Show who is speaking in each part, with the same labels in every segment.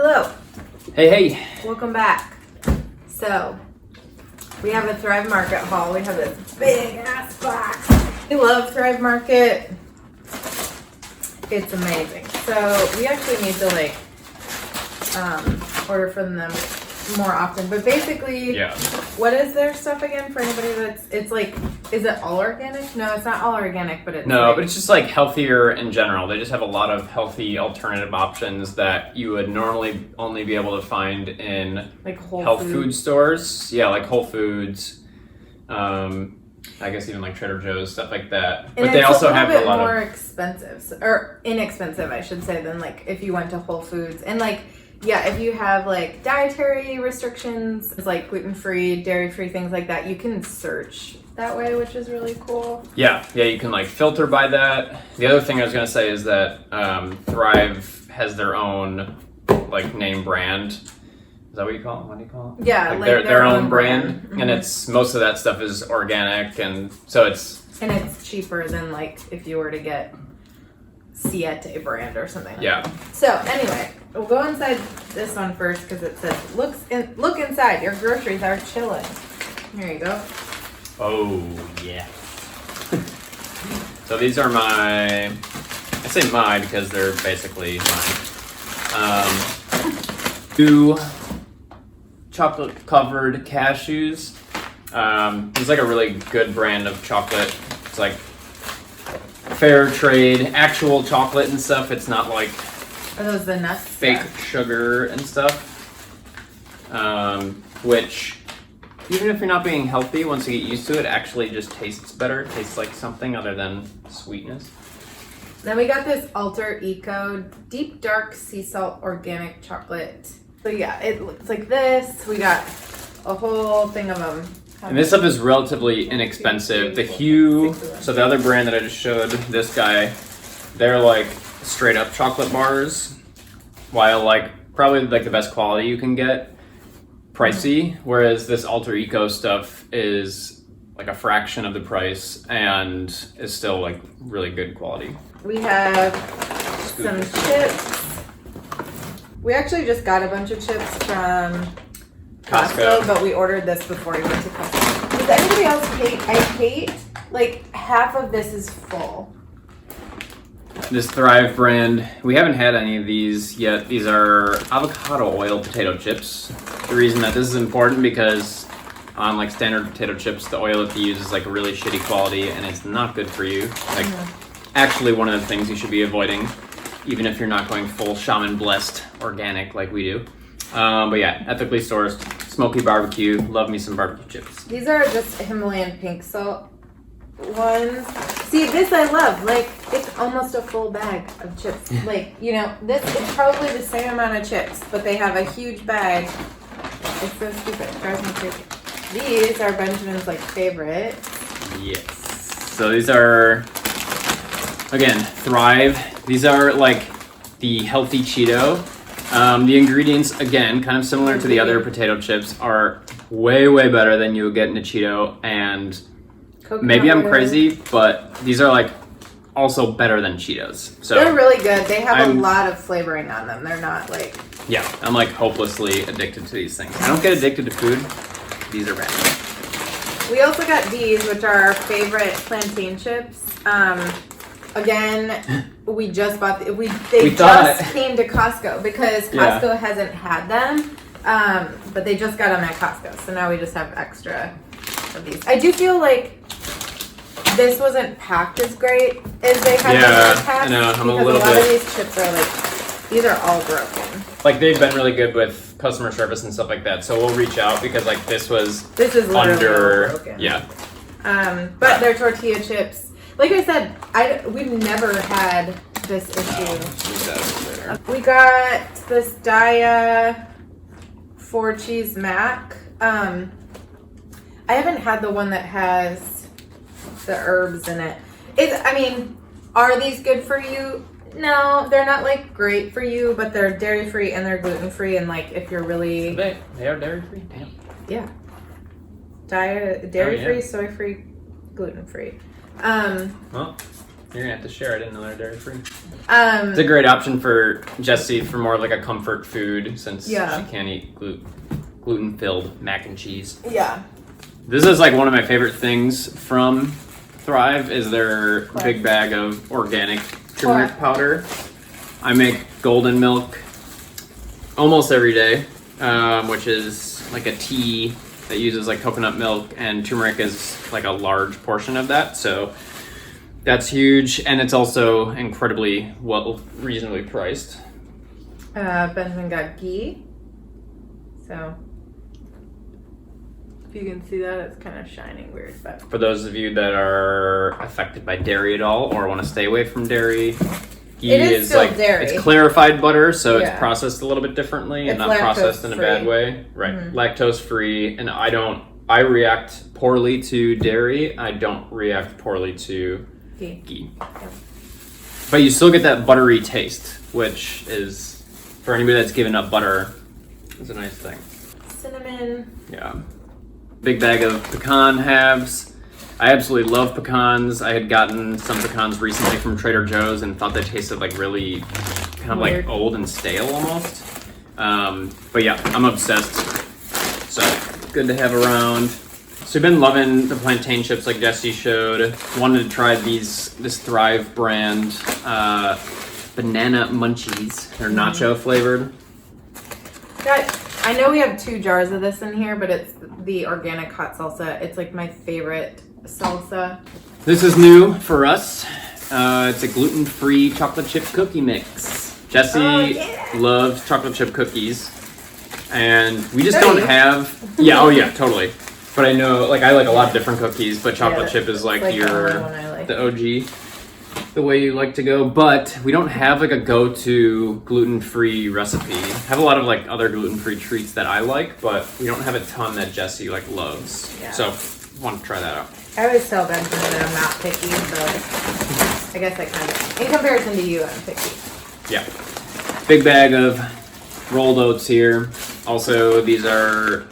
Speaker 1: Hello.
Speaker 2: Hey.
Speaker 1: Welcome back. So, we have a Thrive Market haul. We have this big ass box. We love Thrive Market. It's amazing. So, we actually need to order from them more often. But basically, what is their stuff again for anybody it's like, is it all organic? No, it's not all organic, but it's
Speaker 2: but it's just like healthier in general. They just have a lot of healthy alternative options that you would normally only be able to find in
Speaker 1: like
Speaker 2: health food stores. Yeah, like Whole Foods. I guess even like Trader Joe's, stuff like that.
Speaker 1: And
Speaker 2: but they also have a lot
Speaker 1: more expensive, or inexpensive, I should say, than like if you went to Whole Foods. And like, yeah, if you have like dietary restrictions, it's like gluten-free, dairy-free, things like that, you can search that way, which is really cool.
Speaker 2: Yeah, you can like filter by that. The other thing I was gonna say is that Thrive has their own like name brand. Is that what you call it? What do you call it?
Speaker 1: Yeah,
Speaker 2: like their own brand.
Speaker 1: Mm-hmm.
Speaker 2: And it's most of that stuff is organic, and so it's
Speaker 1: cheaper than like if you were to get Siete brand or something.
Speaker 2: Yeah.
Speaker 1: Like that. So anyway, we'll go inside this one first because it says look inside. Your groceries are chilling. Here you go.
Speaker 2: Oh yeah. So these are I say my because they're basically mine. 2 chocolate covered cashews. It's like a really good brand of chocolate. It's like fair trade, actual chocolate and stuff. It's not like
Speaker 1: are those the nuts?
Speaker 2: Fake sugar and stuff. Which, even if you're not being healthy, once you get used to it, actually just tastes better. It tastes like something other than sweetness.
Speaker 1: Then we got this Alter Eco Deep Dark Sea Salt Organic Chocolate. So yeah, it looks like this. We got a whole thing of them.
Speaker 2: And this stuff is relatively inexpensive. The Hue, so the other brand that I just showed, this guy, they're like straight up chocolate bars, while like probably like the best quality you can get, pricey, whereas this Alter Eco stuff is like a fraction of the price and is still like really good quality.
Speaker 1: We have some chips. We actually just got a bunch of chips from Costco, but we ordered this before we went to Costco. Does anybody else hate? I hate, like, half of this is full.
Speaker 2: This Thrive brand, we haven't had any of these yet. These are avocado oil potato chips. The reason that this is important because on like standard potato chips, the oil that they use is like really shitty quality and it's not good for you. Like actually one of the things you should be avoiding, even if you're not going full shaman blessed organic like we do. But yeah, ethically sourced, smoky barbecue. Love me some barbecue chips.
Speaker 1: These are just Himalayan pink salt ones. See, this I love. Like, it's almost a full bag of chips. Like, you know, this is probably the same amount of chips, but they have a huge bag. It's so stupid. It drives me crazy. These are Benjamin's, like, favorite.
Speaker 2: Yes. So these are, again, Thrive. These are, like, the healthy Cheeto. The ingredients, again, kind of similar to the other potato chips, are way, way better than you would get in a Cheeto. And
Speaker 1: Coconut
Speaker 2: maybe I'm
Speaker 1: oil.
Speaker 2: crazy, but these are like also better than Cheetos. So
Speaker 1: they're really good. They have a lot of flavoring on them. They're not like...
Speaker 2: Yeah, I'm like hopelessly addicted to these things. I don't get addicted to food. These are bad.
Speaker 1: We also got these, which are our favorite plantain chips. Again, we just bought they just came to Costco because Costco hasn't had them, but they just got them at Costco, so now we just have extra of these. I do feel like this wasn't packed as great as they had been packed.
Speaker 2: I know. I'm
Speaker 1: because
Speaker 2: a little
Speaker 1: lot
Speaker 2: bit.
Speaker 1: of these chips are like these are all broken.
Speaker 2: Like they've been really good with customer service and stuff like that, so we'll reach out because like this is
Speaker 1: literally broken.
Speaker 2: Yeah.
Speaker 1: But they're tortilla chips. Like I said, we've never had this issue. We got this Daya 4 cheese mac. I haven't had the one that has the herbs in it. Are these good for you? No, they're not like great for you, but they're dairy free and they're gluten free. And like if you're really,
Speaker 2: they are dairy free. Damn.
Speaker 1: Yeah. Dairy free, soy free, gluten free.
Speaker 2: Well, You're gonna have to share. I didn't know they're dairy free.
Speaker 1: Um,
Speaker 2: It's a great option for Jessie for more like a comfort food since she can't eat gluten-filled mac and cheese.
Speaker 1: Yeah.
Speaker 2: This is like one of my favorite things from Thrive is their big bag of organic turmeric powder. I make golden milk almost every day, which is like a tea that uses like coconut milk, and turmeric is like a large portion of that. So that's huge, and it's also incredibly reasonably priced.
Speaker 1: Benjamin got ghee. So if you can see that, it's kind of shining weird. But
Speaker 2: for those of you that are affected by dairy at all or want to stay away from dairy, ghee is like dairy. It's clarified butter, so it's processed a little bit differently and not processed in a bad way. Right, lactose free, and I react poorly to dairy. I don't react poorly to ghee. But you still get that buttery taste, which is, for anybody that's given up butter, is a nice thing.
Speaker 1: Cinnamon.
Speaker 2: Yeah. Big bag of pecan halves. I absolutely love pecans. I had gotten some pecans recently from Trader Joe's and thought they tasted like really kind of like old and stale almost. But yeah, I'm obsessed. So good to have around. So I've been loving the plantain chips like Jessie showed. Wanted to try this Thrive brand banana munchies. They're nacho flavored.
Speaker 1: I know we have 2 jars of this in here, but it's the organic hot salsa. It's like my favorite salsa.
Speaker 2: This is new for us. It's a gluten-free chocolate chip cookie mix. Jessie loves chocolate chip cookies, and we just don't have. Yeah, oh yeah, totally. But I know, like, I like a lot of different cookies, but chocolate chip is like the OG, the way you like to go. But we don't have like a go-to gluten-free recipe. I have a lot of like other gluten-free treats that I like, but we don't have a ton that Jessie like loves. Yeah. So I want to try that out.
Speaker 1: I always tell Benjamin that I'm not picky, so I guess I kind of, in comparison to you, I'm picky.
Speaker 2: Yeah. Big bag of rolled oats here. Also, these are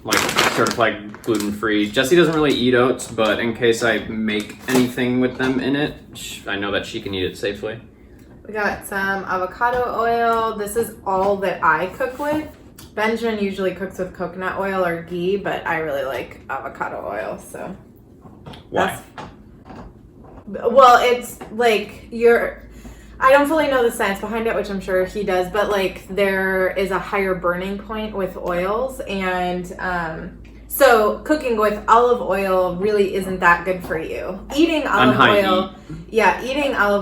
Speaker 2: like certified gluten-free. Jessie doesn't really eat oats, but in case I make anything with them in it, I know that she can eat it safely.
Speaker 1: We got some avocado oil. This is all that I cook with. Benjamin usually cooks with coconut oil or ghee, but I really like avocado oil, so.
Speaker 2: Why?
Speaker 1: Well, it's like I don't fully know the science behind it, which I'm sure he does, but like there is a higher burning point with oils, and so cooking with olive oil really isn't that good for you. Eating olive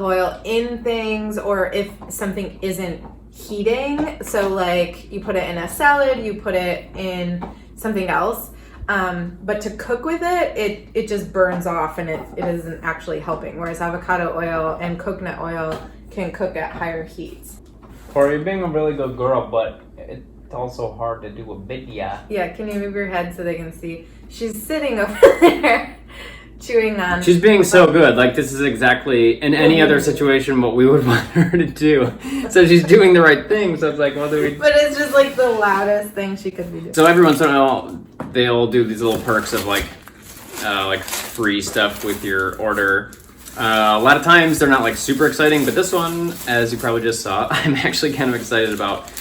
Speaker 1: oil in things, or if something isn't heating, so like you put it in a salad, you put it in something else, but to cook with it just burns off, and it isn't actually helping, whereas avocado oil and coconut oil can cook at higher heats.
Speaker 2: Cora, you're being a really good girl, but it's also hard to do a video.
Speaker 1: Yeah, can you move your head so they can see? She's sitting over there chewing on.
Speaker 2: She's being so good. Like, this is exactly, in any other situation, what we would want her to do. So she's doing the right thing, so it's like, what do we...
Speaker 1: But it's just like the loudest thing she could be doing.
Speaker 2: So every once in a while, they'll do these little perks of like free stuff with your order. A lot of times they're not like super exciting, but this one, as you probably just saw, I'm actually kind of excited about.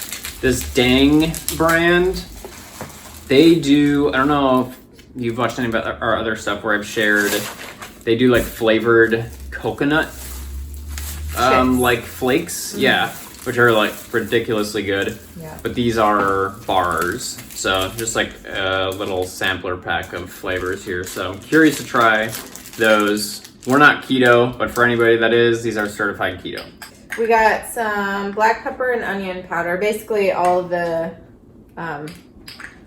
Speaker 2: This Dang brand, they do, I don't know if you've watched any of our other stuff where I've shared, they do like flavored coconut like flakes, which are like ridiculously good. Yeah. But these are bars, so just like a little sampler pack of flavors here. So I'm curious to try those. We're not keto, but for anybody that is, these are certified keto.
Speaker 1: We got some black pepper and onion powder. Basically all of the,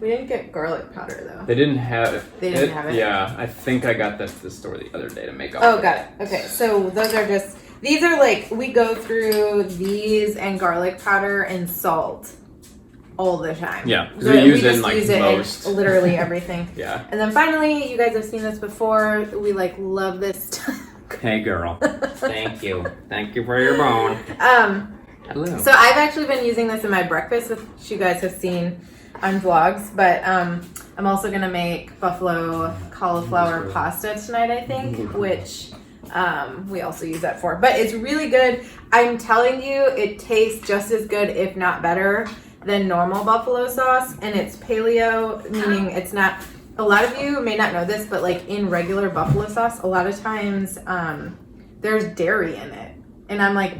Speaker 1: we didn't get garlic powder though.
Speaker 2: They didn't have it.
Speaker 1: They didn't have it?
Speaker 2: Yeah, I think I got that at the store the other day to make up.
Speaker 1: Oh, got it. Okay, so those are just, these are like, we go through these and garlic powder and salt all the time.
Speaker 2: Yeah, because we use it in like most.
Speaker 1: Literally everything.
Speaker 2: Yeah.
Speaker 1: And then finally, you guys have seen this before, we like love this stuff.
Speaker 2: Hey girl, thank you. Thank you for your bone. Hello.
Speaker 1: So I've actually been using this in my breakfast, which you guys have seen on vlogs, but I'm also gonna make buffalo cauliflower pasta tonight, I think, which we also use that for. But it's really good. I'm telling you, it tastes just as good, if not better, than normal buffalo sauce. And it's paleo, meaning it's not, a lot of you may not know this, but like in regular buffalo sauce, a lot of times there's dairy in it. And I'm like,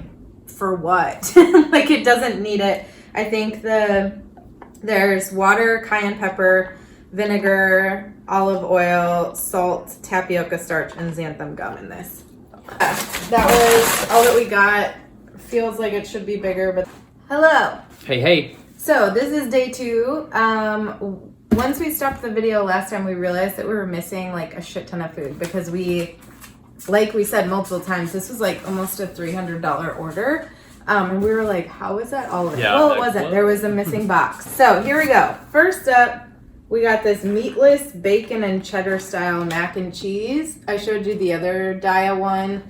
Speaker 1: for what? Like, it doesn't need it. I think there's water, cayenne pepper, vinegar, olive oil, salt, tapioca starch, and xanthan gum in this. That was all that we got. Feels like it should be bigger, but hello.
Speaker 2: Hey.
Speaker 1: So this is day 2. Once we stopped the video last time, we realized that we were missing like a shit ton of food because like we said multiple times, this was like almost a $300 order. And we were like, how is that all of it?
Speaker 2: Yeah,
Speaker 1: well, it wasn't. There was a missing box. So here we go. First up, we got this meatless bacon and cheddar style mac and cheese. I showed you the other Daya one.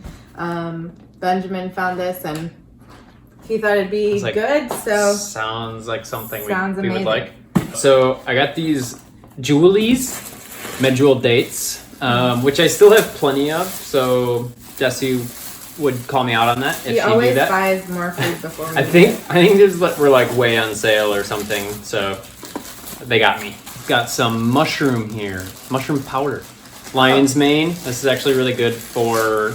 Speaker 1: Benjamin found this and he thought it'd be good. So
Speaker 2: sounds like something we
Speaker 1: amazing.
Speaker 2: would like. So I got these Julie's medjool dates, which I still have plenty of. So Jesse would call me out on that if
Speaker 1: he
Speaker 2: she
Speaker 1: always
Speaker 2: do that.
Speaker 1: buys more food before we
Speaker 2: I think there's we're like way on sale or something. So they got me. Got some mushroom here, mushroom powder, lion's mane. This is actually really good for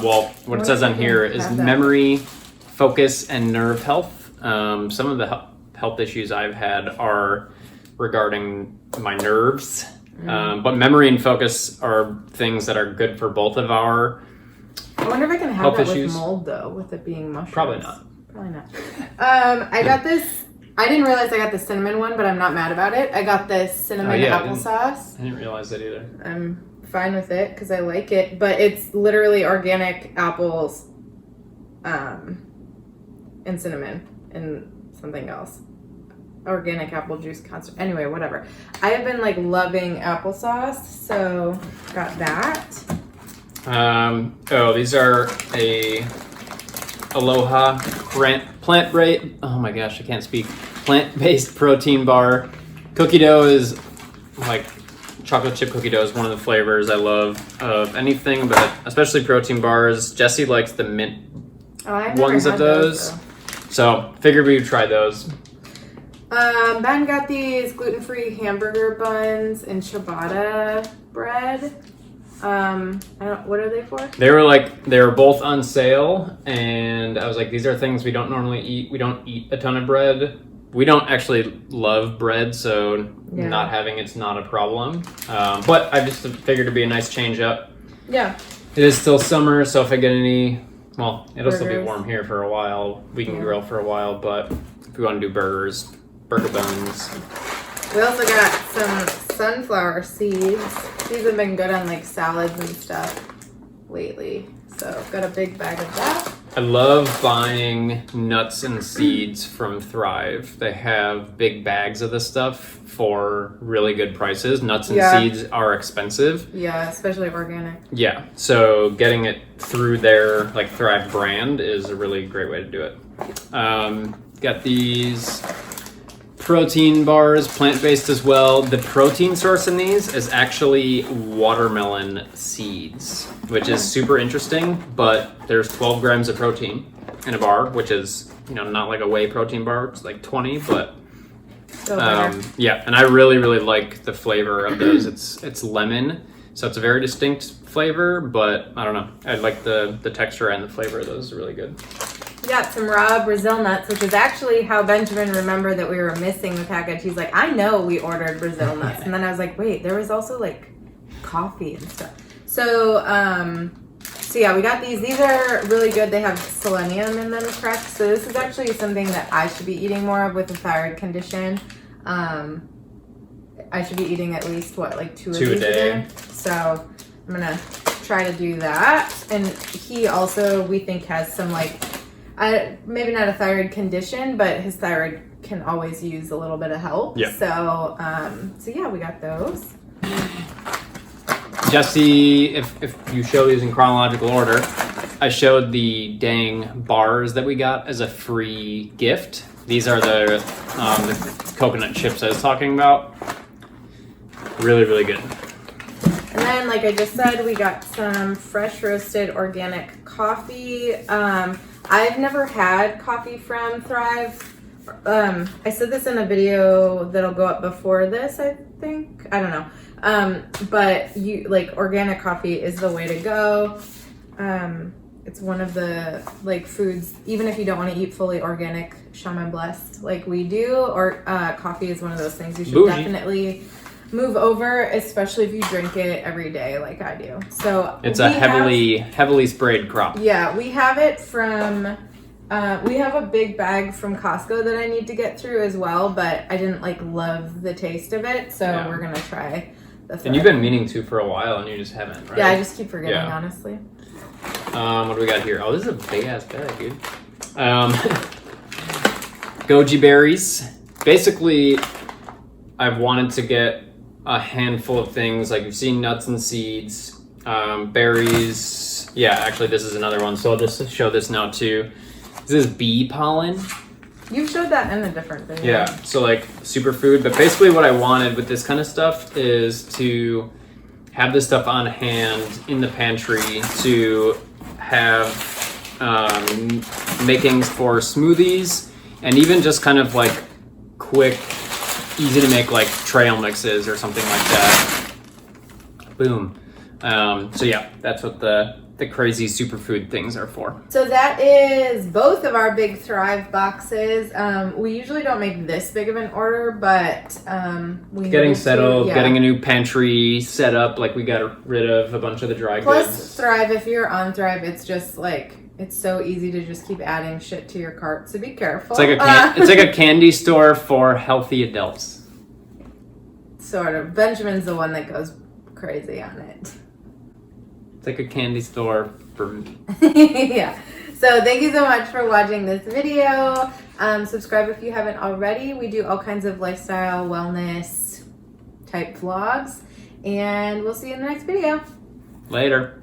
Speaker 2: what it says on here is memory, focus, and nerve health. Some of the health issues I've had are regarding my nerves, but memory and focus are things that are good for both of our
Speaker 1: I wonder if I can have
Speaker 2: health
Speaker 1: that
Speaker 2: issues.
Speaker 1: With mold though, with it being mushrooms.
Speaker 2: Probably not.
Speaker 1: I got this. I didn't realize I got the cinnamon one, but I'm not mad about it. I got this cinnamon applesauce.
Speaker 2: I didn't realize that either.
Speaker 1: I'm fine with it because I like it, but it's literally organic apples, and cinnamon and something else. Organic apple juice concert. Anyway, whatever. I have been like loving applesauce, so got that.
Speaker 2: These are a Aloha plant-based. Oh my gosh, I can't speak. Plant-based protein bar. Cookie dough is like chocolate chip cookie dough is one of the flavors I love of anything, but especially protein bars. Jesse likes the mint ones of those. So figured we would try those.
Speaker 1: Ben got these gluten-free hamburger buns and ciabatta bread. What are they for?
Speaker 2: They were both on sale, and I was like, these are things we don't normally eat. We don't eat a ton of bread. We don't actually love bread, so not having it's not a problem. But I just figured it'd be a nice change up. Yeah. It is still summer, so if I get any, it'll still be warm here for a while. We can grill for a while, but if we want to do burger buns.
Speaker 1: We also got some sunflower seeds. These have been good on like salads and stuff lately. So got a big bag of that.
Speaker 2: I love buying nuts and seeds from Thrive. They have big bags of this stuff for really good prices. Nuts and seeds are expensive.
Speaker 1: Yeah, especially organic.
Speaker 2: Yeah, so getting it through their like Thrive brand is a really great way to do it. Got these protein bars, plant-based as well. The protein source in these is actually watermelon seeds, which is super interesting, but there's 12 grams of protein in a bar, which is, not like a whey protein bar. It's like 20, but and I really, really like the flavor of those. It's lemon, so it's a very distinct flavor, but I don't know. I like the texture and the flavor of those are really good.
Speaker 1: We got some raw Brazil nuts, which is actually how Benjamin remembered that we were missing the package. He's like, I know we ordered Brazil nuts. And then I was like, wait, there was also like coffee and stuff. So yeah, we got these. These are really good. They have selenium in them, correct? So this is actually something that I should be eating more of with a thyroid condition. I should be eating at least, like two a day. So I'm going to try to do that. And he also, we think, has some maybe not a thyroid condition, but his thyroid can always use a little bit of help. Yeah. So yeah, we got those.
Speaker 2: Jesse, if you show these in chronological order, I showed the dang bars that we got as a free gift. These are the coconut chips I was talking about. Really, really good.
Speaker 1: And then, like I just said, we got some fresh roasted organic coffee. I've never had coffee from Thrive. I said this in a video that'll go up before this, I think. I don't know. But organic coffee is the way to go. It's one of the foods, even if you don't want to eat fully organic, shaman blessed like we do, or coffee is one of those things you should definitely move over, especially if you drink it every day like I do. So
Speaker 2: it's a heavily sprayed crop.
Speaker 1: Yeah, we have it from we have a big bag from Costco that I need to get through as well, but I didn't love the taste of it, so we're gonna try the Thrive.
Speaker 2: And you've been meaning to for a while and you just haven't, right?
Speaker 1: Yeah, I just keep forgetting, honestly.
Speaker 2: What do we got here? Oh, this is a big ass bag, dude. Goji berries. Basically, I've wanted to get a handful of things. Like you've seen nuts and seeds, berries. Yeah, actually, this is another one. So I'll just show this now too. This is bee pollen.
Speaker 1: You showed that in a different video.
Speaker 2: Yeah, so superfood. But basically, what I wanted with this kind of stuff is to have this stuff on hand in the pantry to have makings for smoothies and even just kind of quick, easy to make trail mixes or something like that. Boom. So yeah, that's what the crazy superfood things are for.
Speaker 1: So that is both of our big Thrive boxes. We usually don't make this big of an order, but we
Speaker 2: getting settled, getting a new pantry set up. We got rid of a bunch of the dry goods.
Speaker 1: Plus Thrive, if you're on Thrive, it's just it's so easy to just keep adding shit to your cart. So be careful.
Speaker 2: It's it's like a candy store for healthy adults.
Speaker 1: Sort of. Benjamin's the one that goes crazy on it.
Speaker 2: It's like a candy store for me.
Speaker 1: Yeah. So thank you so much for watching this video. Subscribe if you haven't already. We do all kinds of lifestyle, wellness type vlogs. And we'll see you in the next video.
Speaker 2: Later.